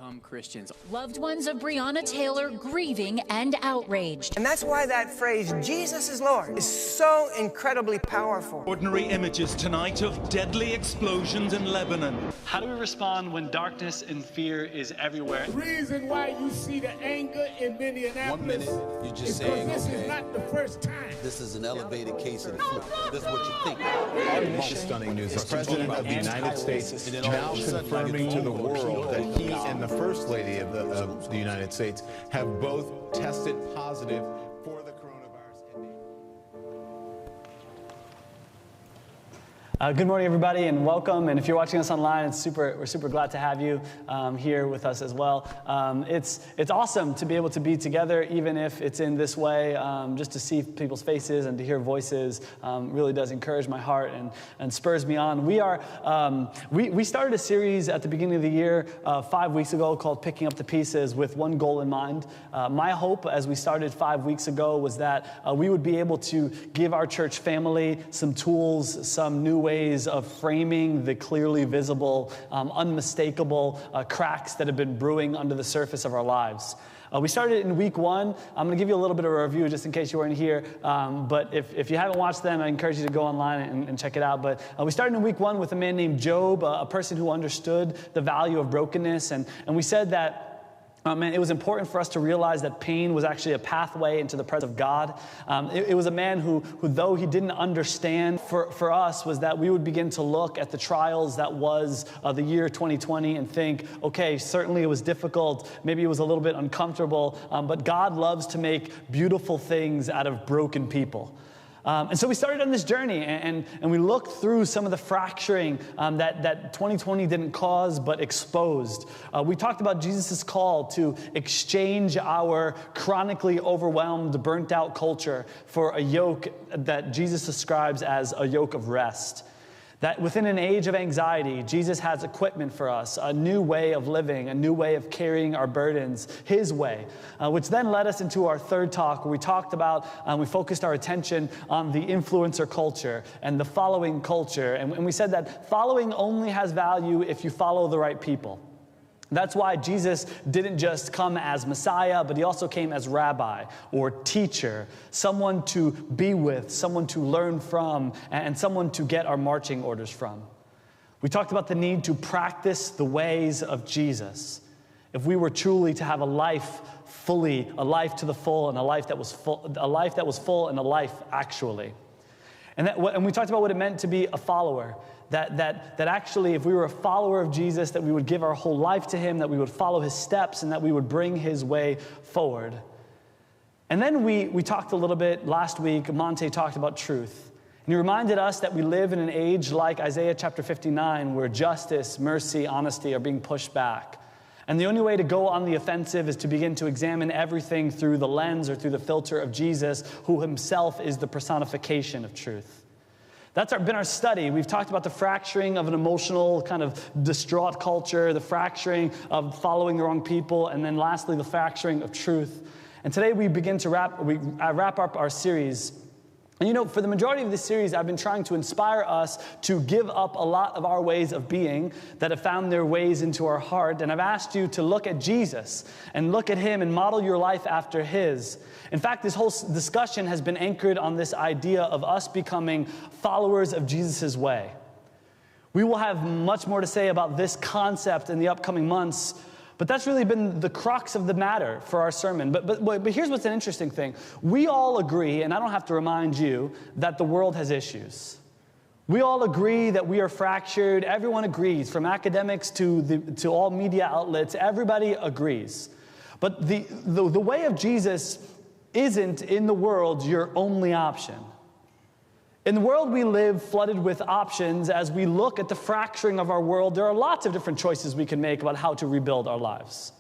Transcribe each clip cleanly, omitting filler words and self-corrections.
become Christians. Loved ones of Breonna Taylor grieving and outraged. And that's why that phrase, Jesus is Lord, is so incredibly powerful. Ordinary images tonight of deadly explosions in Lebanon. How do we respond when darkness and fear is everywhere? The reason why you see the anger in Minneapolis 1 minute, you're just saying, this okay, is not the first time. This is an elevated case of the flu. This is what you think. Most stunning news. The President of the United States now confirming to the world that he and the First Lady of the United States have both tested positive for the coronavirus. Good morning, everybody, and welcome. And if you're watching us online, we're super glad to have you here with us as well. It's awesome to be able to be together, even if it's in this way. Just to see people's faces and to hear voices really does encourage my heart and spurs me on. We started a series at the beginning of the year 5 weeks ago called Picking Up the Pieces with one goal in mind. My hope as we started 5 weeks ago was that we would be able to give our church family some tools, some new ways of framing the clearly visible, unmistakable cracks that have been brewing under the surface of our lives. We started in week 1. I'm going to give you a little bit of a review just in case you weren't here. But if you haven't watched them, I encourage you to go online and check it out. But we started in week 1 with a man named Job, a person who understood the value of brokenness. And we said that it was important for us to realize that pain was actually a pathway into the presence of God. It was a man who though he didn't understand, for us was that we would begin to look at the trials that was the year 2020 and think, okay, certainly it was difficult, maybe it was a little bit uncomfortable, but God loves to make beautiful things out of broken people. And so we started on this journey, and we looked through some of the fracturing that 2020 didn't cause but exposed. We talked about Jesus' call to exchange our chronically overwhelmed, burnt-out culture for a yoke that Jesus describes as a yoke of rest. That within an age of anxiety, Jesus has equipment for us, a new way of living, a new way of carrying our burdens, His way, which then led us into our third talk where we talked about, we focused our attention on the influencer culture and the following culture. And we said that following only has value if you follow the right people. That's why Jesus didn't just come as Messiah, but He also came as rabbi or teacher, someone to be with, someone to learn from, and someone to get our marching orders from. We talked about the need to practice the ways of Jesus. If we were truly to have a life fully, a life to the full, and a life that was full, and a life actually. And we talked about what it meant to be a follower. That actually, if we were a follower of Jesus, that we would give our whole life to Him, that we would follow His steps, and that we would bring His way forward. And then we talked a little bit last week, Monte talked about truth. And he reminded us that we live in an age like Isaiah chapter 59, where justice, mercy, honesty are being pushed back. And the only way to go on the offensive is to begin to examine everything through the lens or through the filter of Jesus, who Himself is the personification of truth. That's been our study. We've talked about the fracturing of an emotional, kind of distraught culture, the fracturing of following the wrong people, and then lastly, the fracturing of truth. And today we begin to wrap up our series. And for the majority of this series, I've been trying to inspire us to give up a lot of our ways of being that have found their ways into our heart. And I've asked you to look at Jesus and look at Him and model your life after His. In fact, this whole discussion has been anchored on this idea of us becoming followers of Jesus' way. We will have much more to say about this concept in the upcoming months, but that's really been the crux of the matter for our sermon. But here's what's an interesting thing. We all agree, and I don't have to remind you, that the world has issues. We all agree that we are fractured. Everyone agrees, from academics to all media outlets. Everybody agrees. But the way of Jesus isn't in the world your only option. In the world we live, flooded with options, as we look at the fracturing of our world, there are lots of different choices we can make about how to rebuild our lives.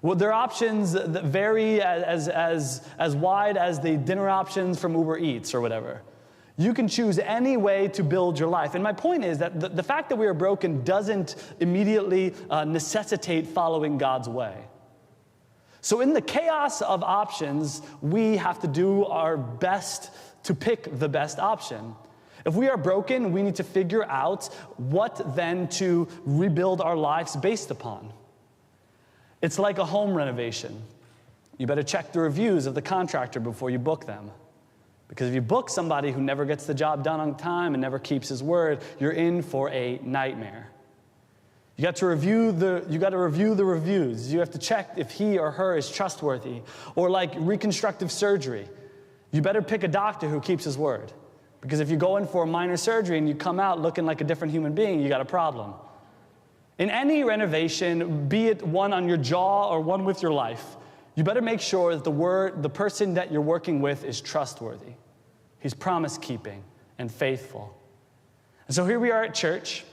Well, there are options that vary as wide as the dinner options from Uber Eats or whatever. You can choose any way to build your life. And my point is that the fact that we are broken doesn't immediately necessitate following God's way. So in the chaos of options, we have to do our best to pick the best option. If we are broken, we need to figure out what then to rebuild our lives based upon. It's like a home renovation. You better check the reviews of the contractor before you book them. Because if you book somebody who never gets the job done on time and never keeps his word, you're in for a nightmare. You got to review the reviews. You have to check if he or her is trustworthy. Or like reconstructive surgery. You better pick a doctor who keeps his word. Because if you go in for a minor surgery and you come out looking like a different human being, you got a problem. In any renovation, be it one on your jaw or one with your life, you better make sure that the person that you're working with is trustworthy. He's promise-keeping and faithful. And so here we are at church,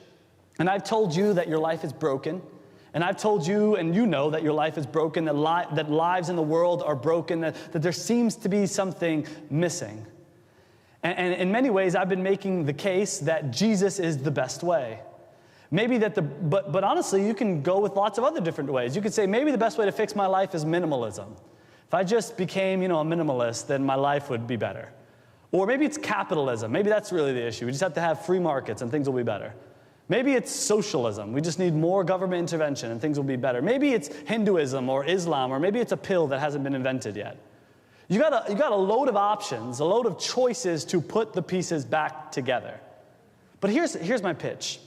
and I've told you that your life is broken, and I've told you, and you know that your life is broken, that lives in the world are broken, that there seems to be something missing. And in many ways, I've been making the case that Jesus is the best way. Maybe but honestly, you can go with lots of other different ways. You could say, maybe the best way to fix my life is minimalism. If I just became, a minimalist, then my life would be better. Or maybe it's capitalism. Maybe that's really the issue. We just have to have free markets and things will be better. Maybe it's socialism. We just need more government intervention and things will be better. Maybe it's Hinduism or Islam, or maybe it's a pill that hasn't been invented yet. You got a load of options, a load of choices to put the pieces back together. But here's my pitch.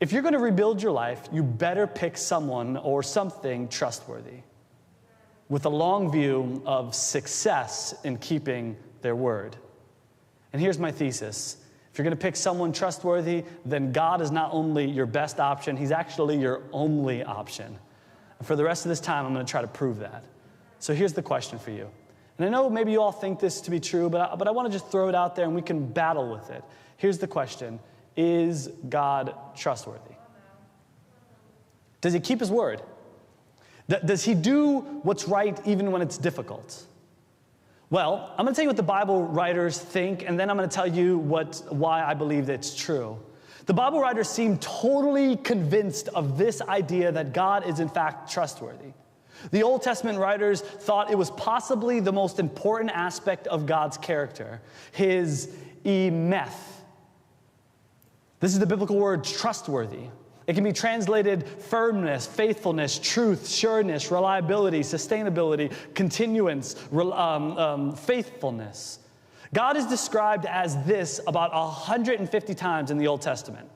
If you're going to rebuild your life, you better pick someone or something trustworthy with a long view of success in keeping their word. And here's my thesis. If you're going to pick someone trustworthy, then God is not only your best option, he's actually your only option. And for the rest of this time, I'm going to try to prove that. So here's the question for you. And I know maybe you all think this to be true, but I want to just throw it out there and we can battle with it. Here's the question. Is God trustworthy? Does he keep his word? Does he do what's right even when it's difficult? Well, I'm going to tell you what the Bible writers think, and then I'm going to tell you why I believe that's true. The Bible writers seem totally convinced of this idea that God is in fact trustworthy. The Old Testament writers thought it was possibly the most important aspect of God's character, his emeth. This is the biblical word trustworthy. It can be translated firmness, faithfulness, truth, sureness, reliability, sustainability, continuance, faithfulness. God is described as this about 150 times in the Old Testament.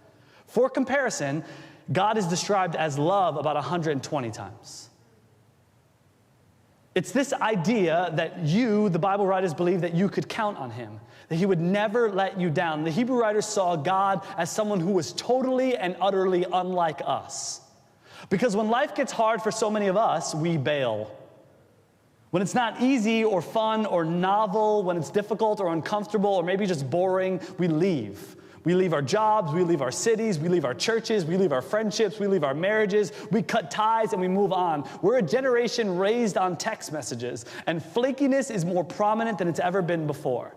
For comparison, God is described as love about 120 times. It's this idea that the Bible writers, believe that you could count on him, that he would never let you down. The Hebrew writers saw God as someone who was totally and utterly unlike us. Because when life gets hard for so many of us, we bail. When it's not easy or fun or novel, when it's difficult or uncomfortable or maybe just boring, we leave. We leave our jobs, we leave our cities, we leave our churches, we leave our friendships, we leave our marriages, we cut ties and we move on. We're a generation raised on text messages, and flakiness is more prominent than it's ever been before.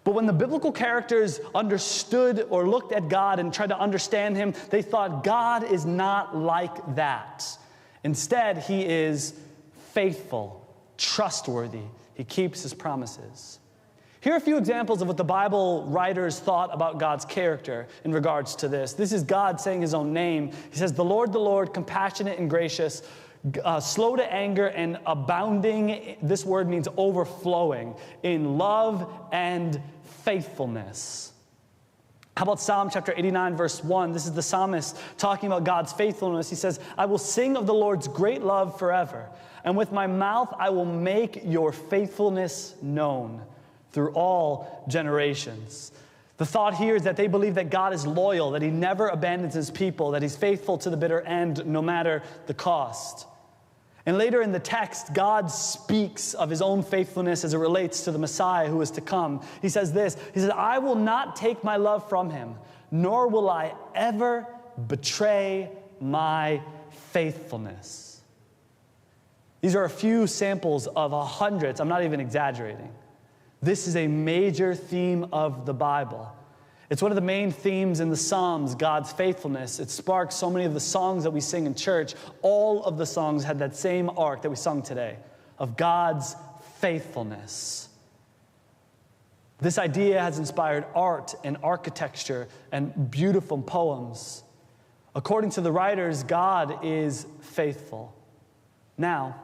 But when the biblical characters understood or looked at God and tried to understand him, they thought God is not like that. Instead, he is faithful, trustworthy. He keeps his promises. Here are a few examples of what the Bible writers thought about God's character in regards to this. This is God saying his own name. He says, the Lord, compassionate and gracious, slow to anger and abounding, this word means overflowing, in love and faithfulness. How about Psalm chapter 89, verse 1? This is the psalmist talking about God's faithfulness. He says, I will sing of the Lord's great love forever, and with my mouth I will make your faithfulness known through all generations. The thought here is that they believe that God is loyal, that he never abandons his people, that he's faithful to the bitter end no matter the cost. And later in the text, God speaks of his own faithfulness as it relates to the Messiah who is to come. He says this, he says, I will not take my love from him, nor will I ever betray my faithfulness. These are a few samples of hundreds. I'm not even exaggerating. This is a major theme of the Bible. It's one of the main themes in the Psalms, God's faithfulness. It sparks so many of the songs that we sing in church. All of the songs had that same arc that we sung today, of God's faithfulness. This idea has inspired art and architecture and beautiful poems. According to the writers, God is faithful. Now,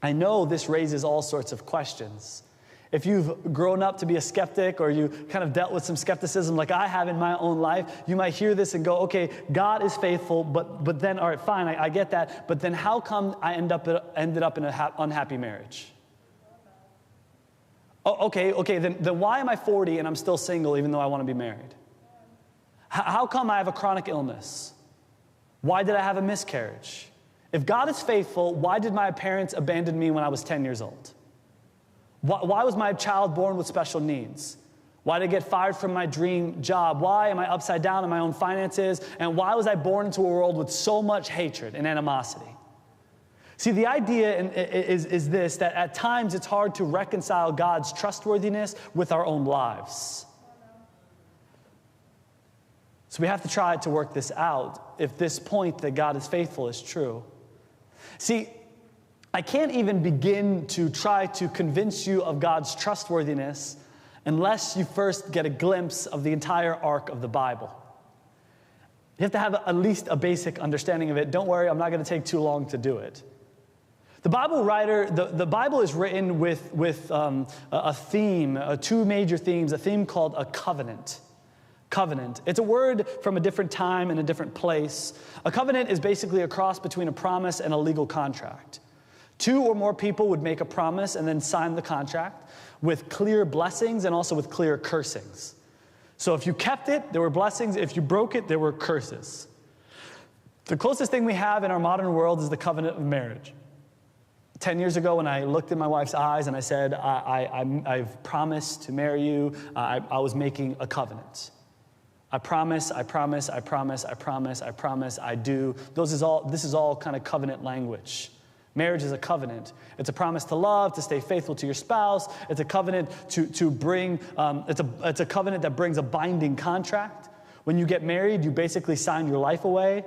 I know this raises all sorts of questions. If you've grown up to be a skeptic, or you kind of dealt with some skepticism like I have in my own life, you might hear this and go, okay, God is faithful, but then, all right, fine, I get that, but then how come I ended up in an unhappy marriage? Oh, okay, then why am I 40 and I'm still single even though I want to be married? How come I have a chronic illness? Why did I have a miscarriage? If God is faithful, why did my parents abandon me when I was 10 years old? Why was my child born with special needs? Why did I get fired from my dream job? Why am I upside down in my own finances? And why was I born into a world with so much hatred and animosity? See, the idea is this, that at times it's hard to reconcile God's trustworthiness with our own lives. So we have to try to work this out if this point that God is faithful is true. See, I can't even begin to try to convince you of God's trustworthiness unless you first get a glimpse of the entire arc of the Bible. You have to have at least a basic understanding of it. Don't worry, I'm not going to take too long to do it. The Bible writer, the Bible is written with a theme, two major themes, a theme called a covenant. Covenant. It's a word from a different time and a different place. A covenant is basically a cross between a promise and a legal contract. Two or more people would make a promise and then sign the contract with clear blessings and also with clear cursings. So if you kept it, there were blessings. If you broke it, there were curses. The closest thing we have in our modern world is the covenant of marriage. 10 years ago, when I looked in my wife's eyes and I said, I've promised to marry you, I was making a covenant. I promise, I promise, I promise, I promise, I promise, I do. This is all kind of covenant language. Marriage is a covenant. It's a promise to love, to stay faithful to your spouse. It's a covenant to bring, it's a covenant that brings a binding contract. When you get married, you basically sign your life away.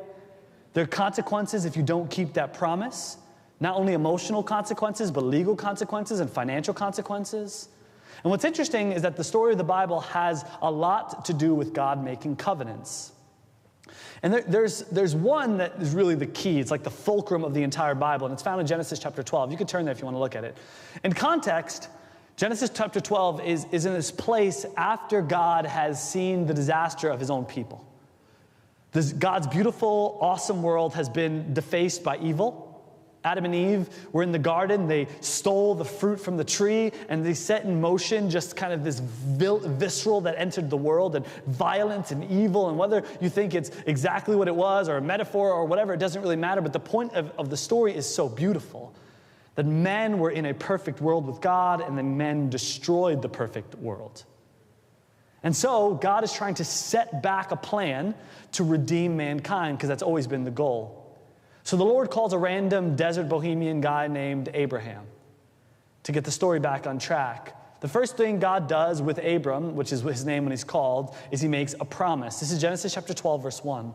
There are consequences if you don't keep that promise. Not only emotional consequences, but legal consequences and financial consequences. And what's interesting is that the story of the Bible has a lot to do with God making covenants. And there's one that is really the key. It's like the fulcrum of the entire Bible, and it's found in Genesis chapter 12. You can turn there if you want to look at it. In context, Genesis chapter 12 is in this place after God has seen the disaster of his own people. God's beautiful, awesome world has been defaced by evil. Adam and Eve were in the garden. They stole the fruit from the tree, and they set in motion just kind of this visceral that entered the world, and violence and evil. And whether you think it's exactly what it was or a metaphor or whatever, it doesn't really matter. But the point of the story is so beautiful, that men were in a perfect world with God, and then men destroyed the perfect world. And so God is trying to set back a plan to redeem mankind, because that's always been the goal. So the Lord calls a random desert bohemian guy named Abraham to get the story back on track. The first thing God does with Abram, which is his name when he's called, is he makes a promise. This is Genesis chapter 12, verse 1.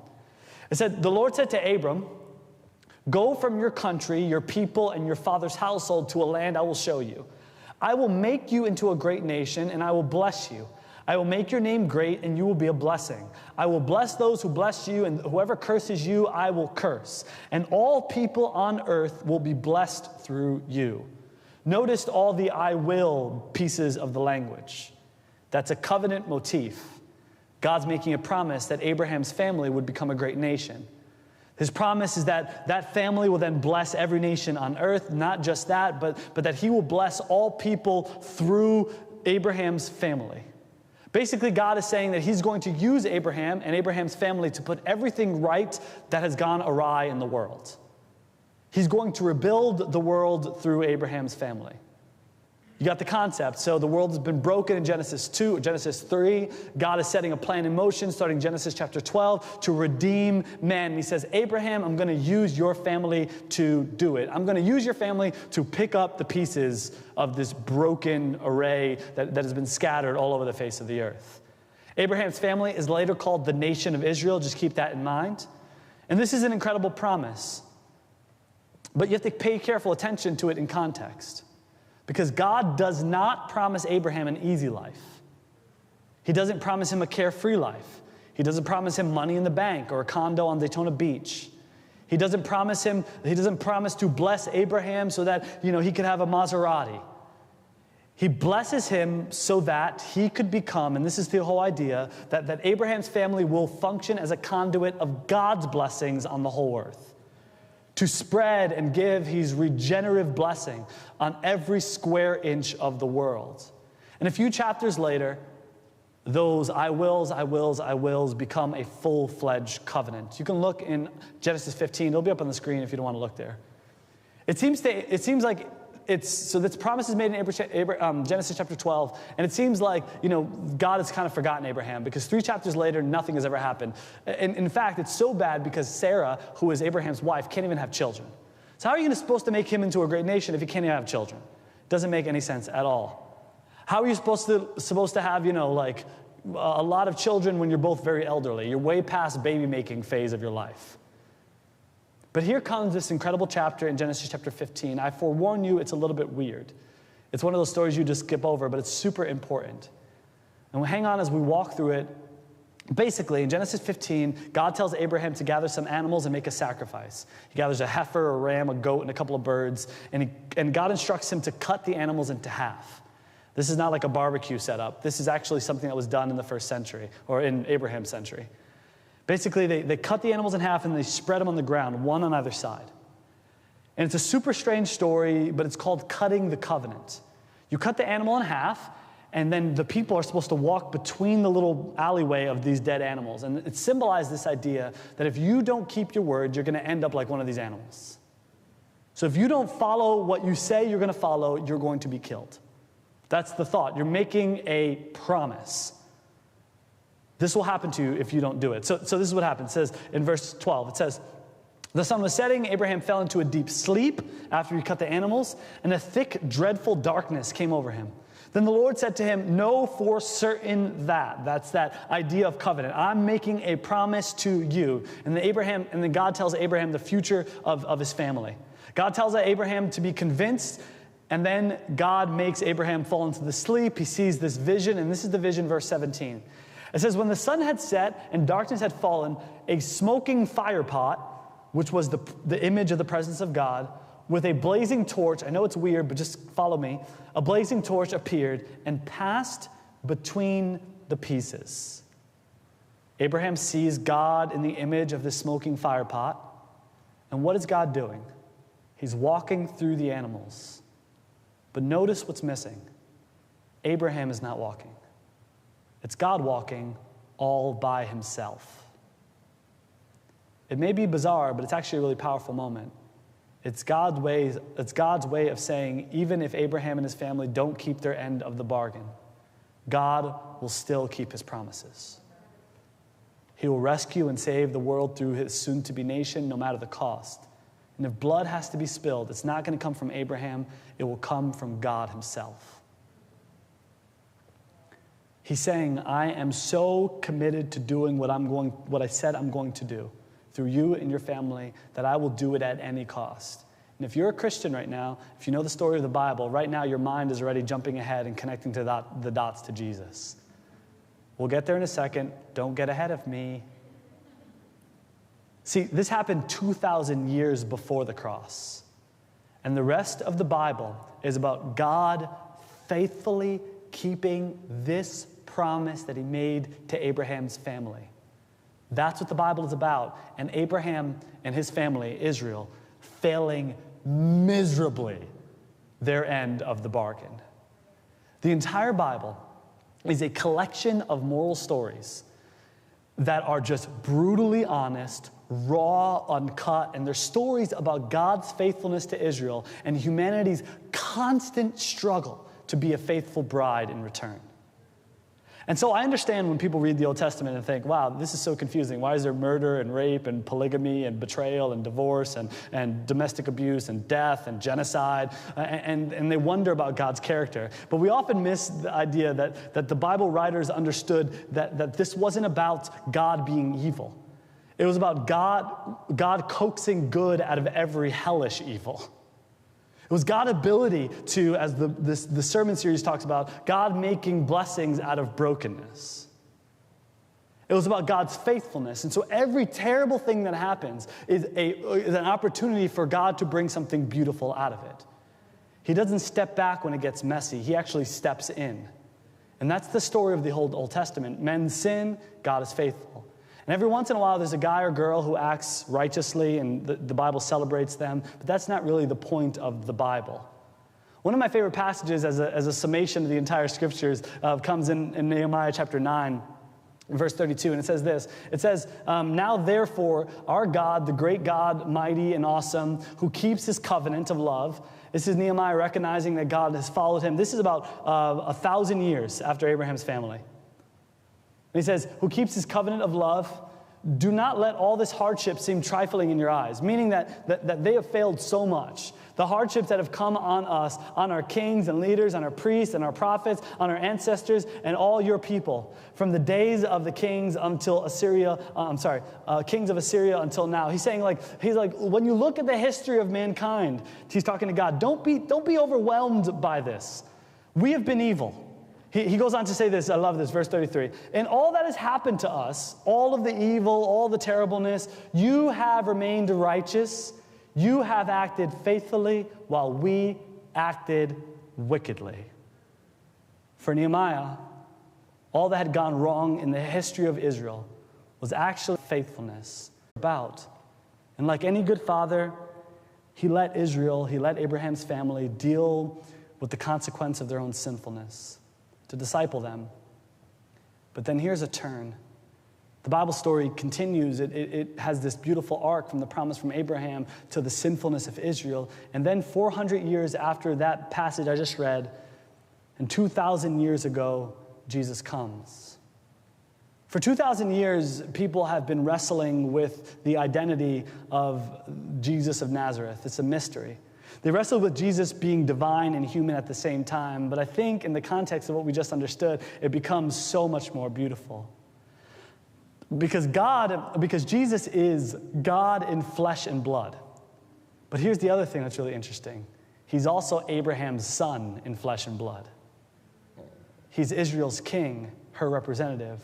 It said, the Lord said to Abram, go from your country, your people, and your father's household to a land I will show you. I will make you into a great nation, and I will bless you. I will make your name great, and you will be a blessing. I will bless those who bless you, and whoever curses you, I will curse. And all people on earth will be blessed through you. Notice all the I will pieces of the language. That's a covenant motif. God's making a promise that Abraham's family would become a great nation. His promise is that that family will then bless every nation on earth. Not just that, but that he will bless all people through Abraham's family. Basically, God is saying that he's going to use Abraham and Abraham's family to put everything right that has gone awry in the world. He's going to rebuild the world through Abraham's family. You got the concept. So the world has been broken in Genesis 2, Genesis 3. God is setting a plan in motion starting Genesis chapter 12 to redeem man. And he says, Abraham, I'm going to use your family to do it. I'm going to use your family to pick up the pieces of this broken array that has been scattered all over the face of the earth. Abraham's family is later called the nation of Israel. Just keep that in mind. And this is an incredible promise. But you have to pay careful attention to it in context. Because God does not promise Abraham an easy life. He doesn't promise him a carefree life. He doesn't promise him money in the bank or a condo on Daytona Beach. He doesn't promise to bless Abraham so that, he could have a Maserati. He blesses him so that he could become, and this is the whole idea, that Abraham's family will function as a conduit of God's blessings on the whole earth. To spread and give his regenerative blessing on every square inch of the world. And a few chapters later, those I wills become a full-fledged covenant. You can look in Genesis 15. It'll be up on the screen if you don't want to look there. It seems like this promise is made in Genesis chapter 12, and it seems like, God has kind of forgotten Abraham because 3 chapters later, nothing has ever happened. And in fact, it's so bad because Sarah, who is Abraham's wife, can't even have children. So how are you supposed to make him into a great nation if he can't even have children? Doesn't make any sense at all. How are you supposed to have, a lot of children when you're both very elderly? You're way past baby-making phase of your life. But here comes this incredible chapter in Genesis chapter 15. I forewarn you, it's a little bit weird. It's one of those stories you just skip over, but it's super important. And we'll hang on as we walk through it. Basically, in Genesis 15, God tells Abraham to gather some animals and make a sacrifice. He gathers a heifer, a ram, a goat, and a couple of birds, and God instructs him to cut the animals into half. This is not like a barbecue setup. This is actually something that was done in the first century, or in Abraham's century. Basically, they cut the animals in half and they spread them on the ground, one on either side. And it's a super strange story, but it's called cutting the covenant. You cut the animal in half, and then the people are supposed to walk between the little alleyway of these dead animals. And it symbolized this idea that if you don't keep your word, you're going to end up like one of these animals. So if you don't follow what you say you're going to follow, you're going to be killed. That's the thought. You're making a promise. This will happen to you if you don't do it. So this is what happens. It says in verse 12, it says, the sun was setting, Abraham fell into a deep sleep after he cut the animals, and a thick, dreadful darkness came over him. Then the Lord said to him, know for certain that's that idea of covenant. I'm making a promise to you. And then God tells Abraham the future of his family. God tells Abraham to be convinced. And then God makes Abraham fall into the sleep. He sees this vision, and this is the vision, verse 17. It says, when the sun had set and darkness had fallen, a smoking fire pot, which was the image of the presence of God, with a blazing torch, I know it's weird, but just follow me, a blazing torch appeared and passed between the pieces. Abraham sees God in the image of this smoking fire pot. And what is God doing? He's walking through the animals. But notice what's missing. Abraham is not walking. It's God walking all by himself. It may be bizarre, but it's actually a really powerful moment. It's God's way of saying, even if Abraham and his family don't keep their end of the bargain, God will still keep his promises. He will rescue and save the world through his soon-to-be nation, no matter the cost. And if blood has to be spilled, it's not going to come from Abraham. It will come from God himself. He's saying, I am so committed to doing what I said I'm going to do through you and your family that I will do it at any cost. And if you're a Christian right now, if you know the story of the Bible, right now your mind is already jumping ahead and connecting to the dots to Jesus. We'll get there in a second. Don't get ahead of me. See, this happened 2,000 years before the cross. And the rest of the Bible is about God faithfully keeping this promise that he made to Abraham's family. That's what the Bible is about. And Abraham and his family, Israel, failing miserably their end of the bargain. The entire Bible is a collection of moral stories that are just brutally honest, raw, uncut, and they're stories about God's faithfulness to Israel and humanity's constant struggle to be a faithful bride in return. And so I understand when people read the Old Testament and think, wow, this is so confusing. Why is there murder and rape and polygamy and betrayal and divorce and domestic abuse and death and genocide? And they wonder about God's character. But we often miss the idea that the Bible writers understood that this wasn't about God being evil. It was about God coaxing good out of every hellish evil. It was God's ability to, as the sermon series talks about, God making blessings out of brokenness. It was about God's faithfulness. And so every terrible thing that happens is an opportunity for God to bring something beautiful out of it. He doesn't step back when it gets messy. He actually steps in. And that's the story of the whole Old Testament. Men sin, God is faithful. And every once in a while, there's a guy or girl who acts righteously, and the Bible celebrates them. But that's not really the point of the Bible. One of my favorite passages as a summation of the entire scriptures comes in Nehemiah chapter 9. Verse 32, and it says this. It says, now therefore, our God, the great God, mighty and awesome, who keeps his covenant of love. This is Nehemiah recognizing that God has followed him. This is about 1,000 years after Abraham's family. And he says, who keeps his covenant of love. Do not let all this hardship seem trifling in your eyes, meaning that they have failed so much. The hardships that have come on us, on our kings and leaders, on our priests and our prophets, on our ancestors and all your people, from the days of the kings until kings of Assyria until now. He's saying he's like, when you look at the history of mankind, he's talking to God, don't be overwhelmed by this. We have been evil. He goes on to say this, I love this, verse 33. And all that has happened to us, all of the evil, all the terribleness, you have remained righteous. You have acted faithfully while we acted wickedly. For Nehemiah, all that had gone wrong in the history of Israel was actually faithfulness. And like any good father, he let Abraham's family deal with the consequence of their own sinfulness, to disciple them. But then here's a turn. The Bible story continues. It has this beautiful arc from the promise from Abraham to the sinfulness of Israel. And then 400 years after that passage I just read, and 2,000 years ago, Jesus comes. For 2,000 years, people have been wrestling with the identity of Jesus of Nazareth. It's a mystery. They wrestled with Jesus being divine and human at the same time. But I think in the context of what we just understood, it becomes so much more beautiful. Because Jesus is God in flesh and blood. But here's the other thing that's really interesting. He's also Abraham's son in flesh and blood. He's Israel's king, her representative,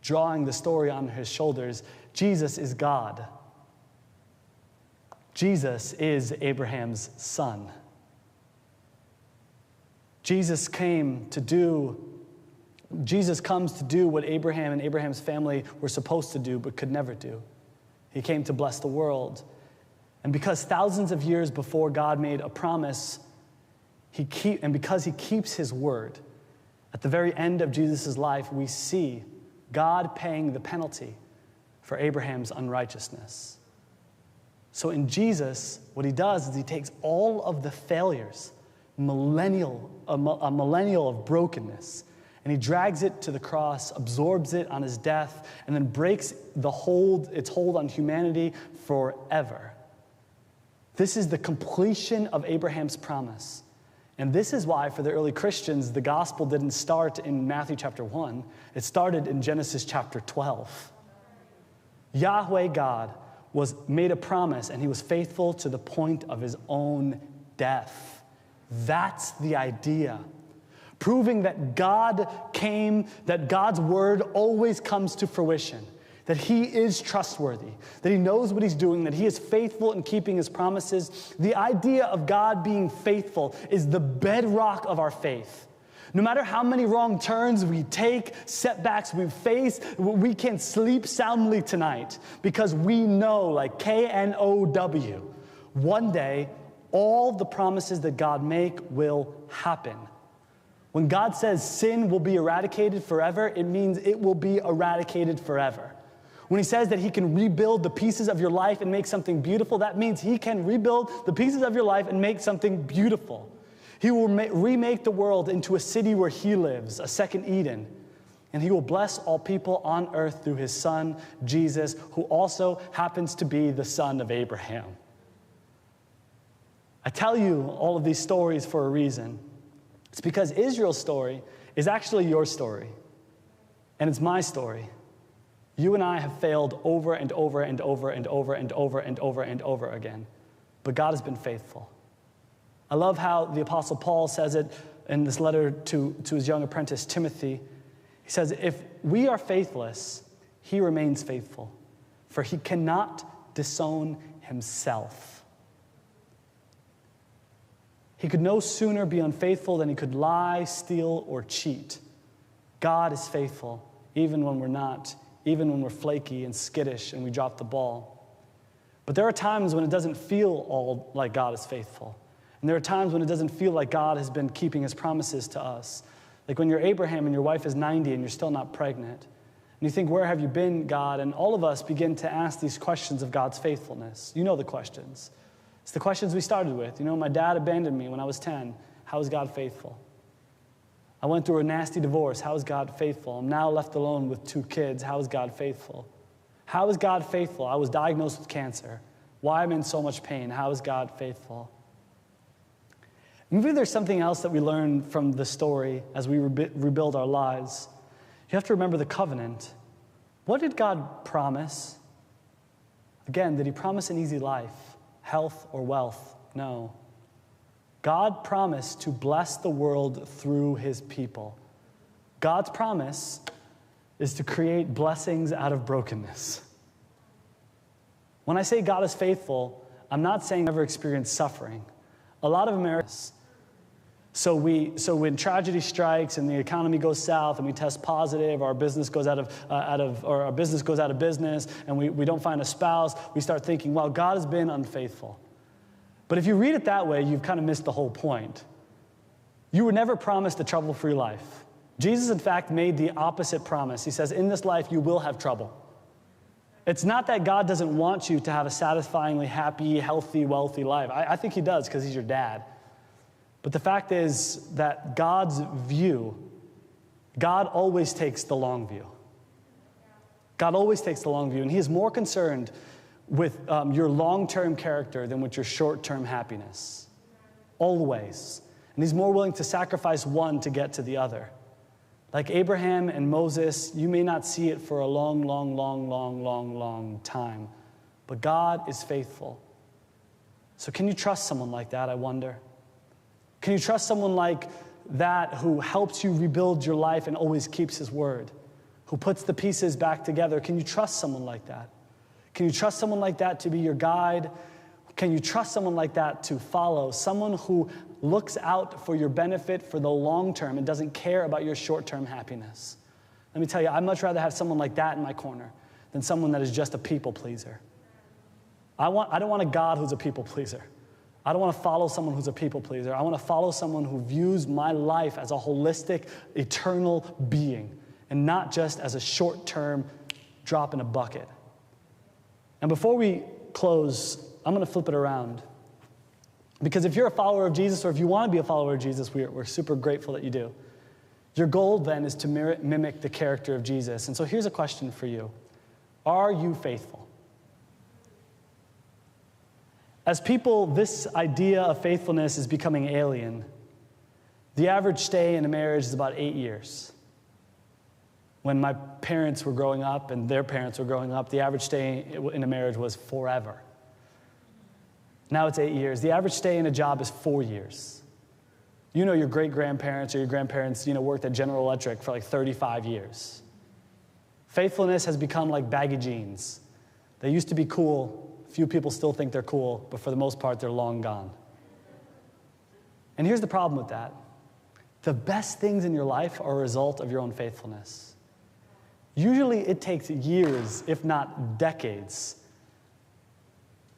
drawing the story on his shoulders. Jesus is God. Jesus is Abraham's son. Jesus comes to do what Abraham and Abraham's family were supposed to do but could never do. He came to bless the world. And because thousands of years before God made a promise, because he keeps his word, at the very end of Jesus' life, we see God paying the penalty for Abraham's unrighteousness. So in Jesus, what he does is he takes all of the failures, a millennial of brokenness, and he drags it to the cross, absorbs it on his death, and then breaks its hold on humanity forever. This is the completion of Abraham's promise. And this is why, for the early Christians, the gospel didn't start in Matthew chapter 1. It started in Genesis chapter 12. Yahweh God made a promise, and he was faithful to the point of his own death. That's the idea. Proving that God came, that God's word always comes to fruition, that he is trustworthy, that he knows what he's doing, that he is faithful in keeping his promises. The idea of God being faithful is the bedrock of our faith. No matter how many wrong turns we take, setbacks we face, we can sleep soundly tonight because we know, like KNOW, one day all the promises that God make will happen. When God says sin will be eradicated forever, it means it will be eradicated forever. When he says that he can rebuild the pieces of your life and make something beautiful, that means he can rebuild the pieces of your life and make something beautiful. He will remake the world into a city where he lives, a second Eden. And he will bless all people on earth through his son, Jesus, who also happens to be the son of Abraham. I tell you all of these stories for a reason. It's because Israel's story is actually your story. And it's my story. You and I have failed over and over and over and over and over and over and over again. But God has been faithful. I love how the Apostle Paul says it in this letter to his young apprentice, Timothy. He says, if we are faithless, he remains faithful, for he cannot disown himself. He could no sooner be unfaithful than he could lie, steal, or cheat. God is faithful, even when we're not, even when we're flaky and skittish and we drop the ball. But there are times when it doesn't feel all like God is faithful. And there are times when it doesn't feel like God has been keeping his promises to us. Like when you're Abraham and your wife is 90 and you're still not pregnant. And you think, where have you been, God? And all of us begin to ask these questions of God's faithfulness. You know the questions. It's the questions we started with. You know, my dad abandoned me when I was 10. How is God faithful? I went through a nasty divorce. How is God faithful? I'm now left alone with 2 kids. How is God faithful? How is God faithful? I was diagnosed with cancer. Why am I in so much pain? How is God faithful? Maybe there's something else that we learn from the story as we rebuild our lives. You have to remember the covenant. What did God promise? Again, did he promise an easy life, health, or wealth? No. God promised to bless the world through his people. God's promise is to create blessings out of brokenness. When I say God is faithful, I'm not saying never experience suffering. A lot of Americans. So when tragedy strikes and the economy goes south and we test positive, our business goes out of business, and we don't find a spouse, we start thinking, well, God has been unfaithful. But if you read it that way, you've kind of missed the whole point. You were never promised a trouble-free life. Jesus, in fact, made the opposite promise. He says, in this life, you will have trouble. It's not that God doesn't want you to have a satisfyingly happy, healthy, wealthy life. I think he does because he's your dad. But the fact is that God's view, God always takes the long view. God always takes the long view, and he is more concerned with your long-term character than with your short-term happiness. Always. And he's more willing to sacrifice one to get to the other. Like Abraham and Moses, you may not see it for a long, long, long, long, long, long time. But God is faithful. So can you trust someone like that, I wonder? Can you trust someone like that who helps you rebuild your life and always keeps his word? Who puts the pieces back together? Can you trust someone like that? Can you trust someone like that to be your guide? Can you trust someone like that to follow? Someone who looks out for your benefit for the long term and doesn't care about your short-term happiness. Let me tell you, I'd much rather have someone like that in my corner than someone that is just a people pleaser. I don't want a God who's a people pleaser. I don't want to follow someone who's a people pleaser. I want to follow someone who views my life as a holistic, eternal being and not just as a short-term drop in a bucket. And before we close, I'm going to flip it around. Because if you're a follower of Jesus, or if you want to be a follower of Jesus, we're super grateful that you do. Your goal then is to mimic the character of Jesus. And so here's a question for you. Are you faithful? As people, this idea of faithfulness is becoming alien. The average stay in a marriage is about 8 years. When my parents were growing up and their parents were growing up, the average stay in a marriage was forever. Now it's 8 years. The average stay in a job is 4 years. You know your great-grandparents or your grandparents, worked at General Electric for like 35 years. Faithfulness has become like baggy jeans. They used to be cool. Few people still think they're cool, but for the most part, they're long gone. And here's the problem with that. The best things in your life are a result of your own faithfulness. Usually it takes years, if not decades.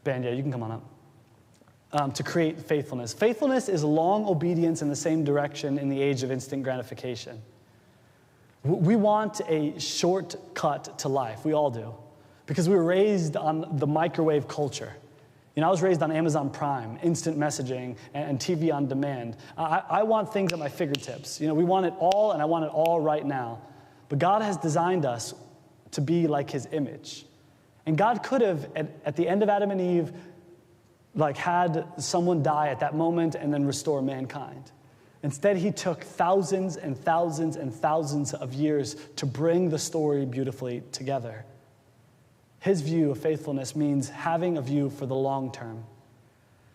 Ben, yeah, you can come on up. To create faithfulness. Faithfulness is long obedience in the same direction in the age of instant gratification. We want a shortcut to life. We all do. Because we were raised on the microwave culture. I was raised on Amazon Prime, instant messaging, and TV on demand. I want things at my fingertips. We want it all, and I want it all right now. But God has designed us to be like his image. And God could have, at the end of Adam and Eve, had someone die at that moment and then restore mankind. Instead, he took thousands and thousands and thousands of years to bring the story beautifully together. His view of faithfulness means having a view for the long term.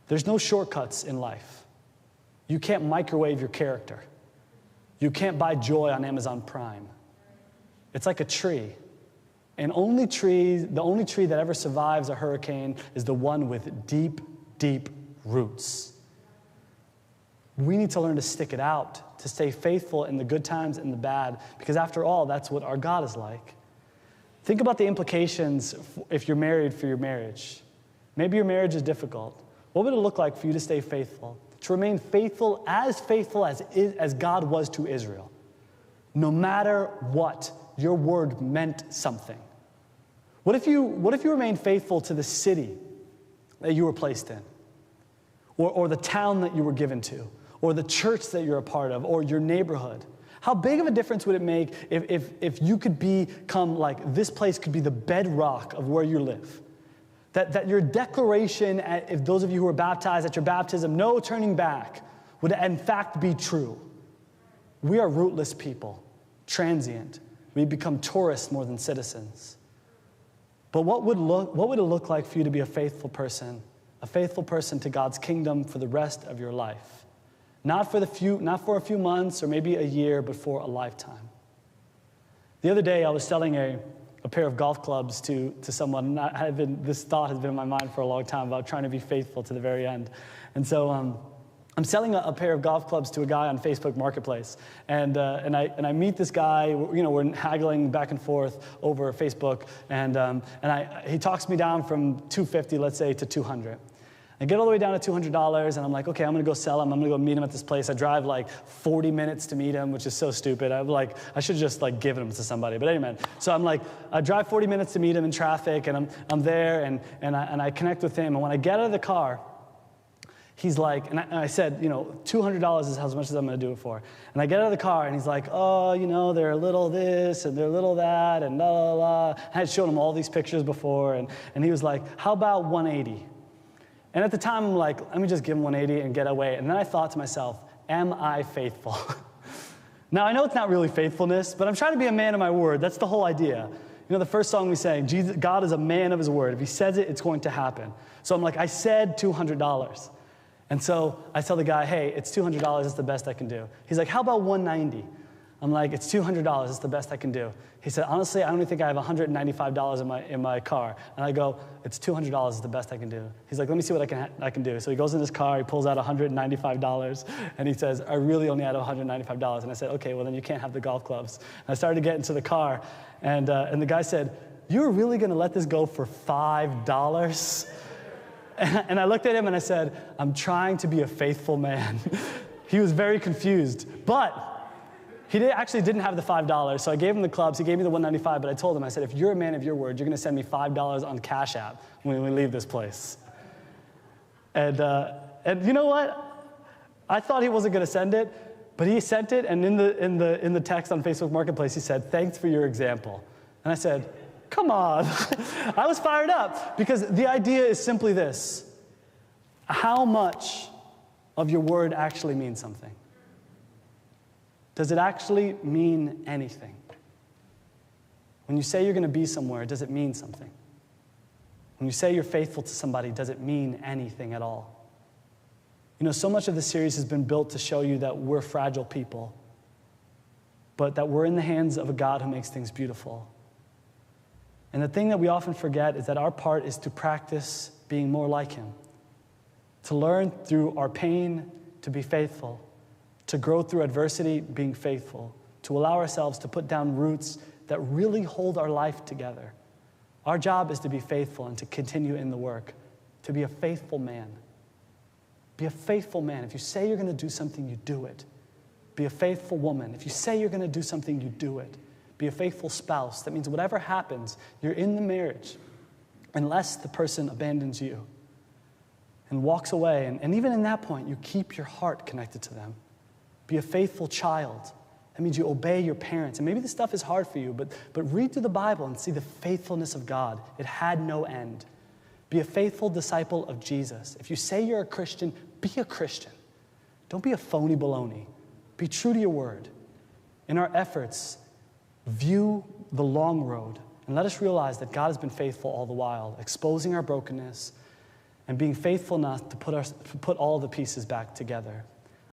There's no shortcuts in life. You can't microwave your character. You can't buy joy on Amazon Prime. It's like a tree. And the only tree that ever survives a hurricane is the one with deep, deep roots. We need to learn to stick it out, to stay faithful in the good times and the bad, because after all, that's what our God is like. Think about the implications if you're married for your marriage. Maybe your marriage is difficult. What would it look like for you to stay faithful? To remain faithful as God was to Israel. No matter what, your word meant something. What if you remained faithful to the city that you were placed in? Or the town that you were given to? Or the church that you're a part of? Or your neighborhood? How big of a difference would it make if you could become like, this place could be the bedrock of where you live? That your declaration, if those of you who were baptized at your baptism, no turning back, would in fact be true. We are rootless people, transient. We become tourists more than citizens. But what would it look like for you to be a faithful person to God's kingdom for the rest of your not for a few months or maybe a year, but for a lifetime? The other day, I was selling a pair of golf clubs to someone, and this thought has been in my mind for a long time about trying to be faithful to the very end. And so I'm selling a pair of golf clubs to a guy on Facebook Marketplace, and I meet this guy. We're haggling back and forth over Facebook, and he talks me down from $250, let's say, to $200. I get all the way down to $200, and I'm like, okay, I'm gonna go sell him. I'm gonna go meet him at this place. I drive like 40 minutes to meet him, which is so stupid. I should just like given him to somebody. But anyway, so I drive 40 minutes to meet him in traffic, and I'm there, and I connect with him. And when I get out of the car, he's like, and I said, $200 is as much as I'm going to do it for. And I get out of the car, and he's like, oh, they're a little this, and they're a little that, and la, la, la. I had shown him all these pictures before, and he was like, how about 180? And at the time, I'm like, let me just give him 180 and get away. And then I thought to myself, am I faithful? Now, I know it's not really faithfulness, but I'm trying to be a man of my word. That's the whole idea. The first song we sang, God is a man of his word. If he says it, it's going to happen. So I'm like, I said $200. And so I tell the guy, hey, it's $200, it's the best I can do. He's like, how about 190? I'm like, it's $200, it's the best I can do. He said, honestly, I only think I have $195 in my car. And I go, it's $200, it's the best I can do. He's like, let me see what I can do. So he goes in his car, he pulls out $195, and he says, I really only had $195. And I said, okay, well then you can't have the golf clubs. And I started to get into the car, and the guy said, you're really gonna let this go for $5? And I looked at him and I said, I'm trying to be a faithful man. He was very confused, but he actually didn't have the $5, so I gave him the clubs. He gave me the $195, but I told him, I said, if you're a man of your word, you're going to send me $5 on Cash App when we leave this place. And you know what? I thought he wasn't going to send it, but he sent it, and in the text on Facebook Marketplace, he said, thanks for your example. And I said, come on. I was fired up, because the idea is simply this. How much of your word actually means something? Does it actually mean anything? When you say you're going to be somewhere, does it mean something? When you say you're faithful to somebody, does it mean anything at all? So much of the series has been built to show you that we're fragile people, but that we're in the hands of a God who makes things beautiful. And the thing that we often forget is that our part is to practice being more like him, to learn through our pain to be faithful, to grow through adversity being faithful, to allow ourselves to put down roots that really hold our life together. Our job is to be faithful and to continue in the work, to be a faithful man. Be a faithful man. If you say you're going to do something, you do it. Be a faithful woman. If you say you're going to do something, you do it. Be a faithful spouse. That means whatever happens, you're in the marriage, unless the person abandons you and walks away. And even in that point, you keep your heart connected to them. Be a faithful child. That means you obey your parents. And maybe this stuff is hard for you, but read through the Bible and see the faithfulness of God. It had no end. Be a faithful disciple of Jesus. If you say you're a Christian, be a Christian. Don't be a phony baloney. Be true to your word. In our efforts, view the long road, and let us realize that God has been faithful all the while, exposing our brokenness and being faithful enough to put all the pieces back together.